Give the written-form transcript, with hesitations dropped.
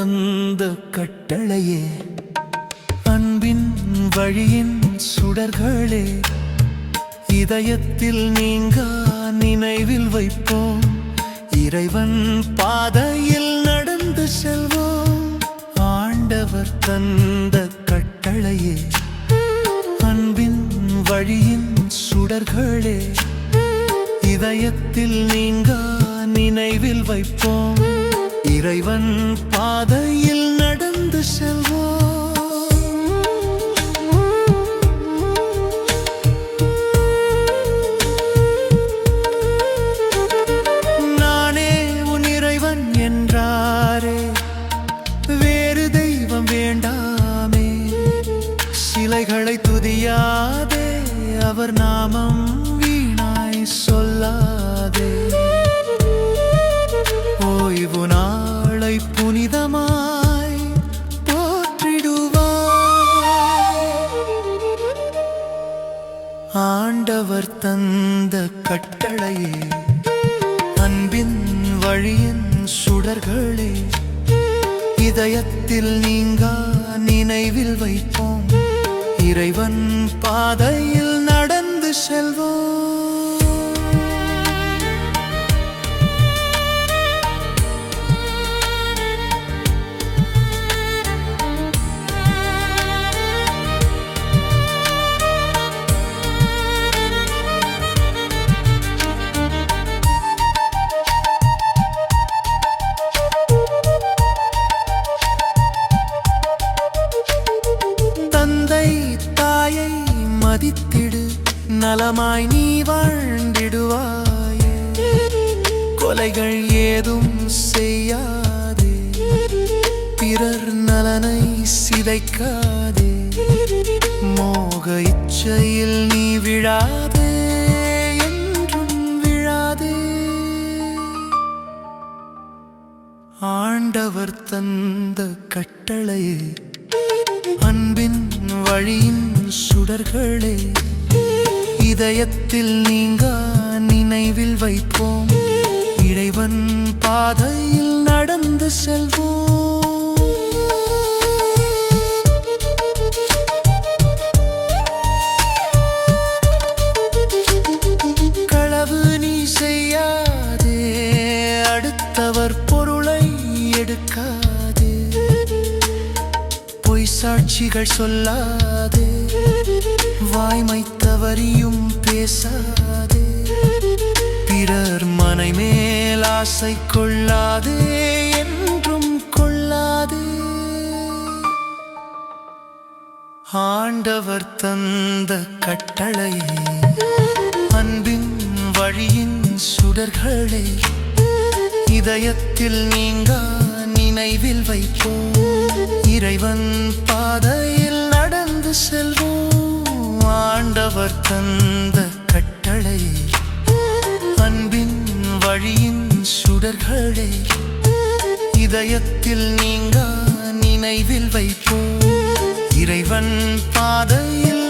தந்த கட்டளையே, அன்பின் வழியின் சுடர்களே, இதயத்தில் நீங்கா நினைவில் வைப்போம். இறைவன் பாதையில் நடந்து செல்வோம். ஆண்டவர் தந்த கட்டளையே, அன்பின் வழியின் சுடர்களே, இதயத்தில் நீங்கா நினைவில் வைப்போம். இறைவன் பாதையில் நடந்து செல்வோம். நானே உன் இறைவன் என்றாரே, வேறு தெய்வம் வேண்டாமே. சிலைகளை துதியாதே, அவர் நாமம் வீணாய் சொல்லாதே. ஓய்வு நாளை புனிதமாய் போற்றிடுவாய். ஆண்டவர் தந்த கட்டளையே, அன்பின் வழியின் சுடர்களே, இதயத்தில் நீங்கா நினைவில் வைப்போம். இறைவன் பாதையில் நடந்து செல்வோம். தந்தை தாயை மதித்திடு, நலமாய் நீ வாழ்ந்திடுவாயே. கொலைகள் ஏதும் செய்யாதே, பிறர் நலனை சிதைக்காதே. மோக இச்சையில் நீ விழாதே, என்றும் விழாதே. ஆண்டவர் தந்த கட்டளையே, அன்பின் வழியின் சுடர்களே, இதயத்தில் நீங்கா நினைவில் வைப்போம். இறைவன் பாதையில் நடந்து செல்வோம். களவு நீ செய்யாதே, அடுத்தவர் பொருளை எடுக்காதே. பொய் சாட்சிகள் சொல்லாதே, வாய்மை தவறியும் பேசாதே. பிறர் மனை மேல் ஆசை கொள்ளாதே, என்றும் கொள்ளாதே. ஆண்டவர் தந்த கட்டளையே, அன்பின் வழியின் சுடர்களே, இதயத்தில் நீங்கா நினைவில் வைப்போம். இறைவன் பாதையில் நடந்து செல்வோம். ஆண்டவர் தந்த கட்டளையே, அன்பின் வழியின் சுடர்களே, இதயத்தில் நீங்கா நினைவில் வைப்போம். இறைவன் பாதையில்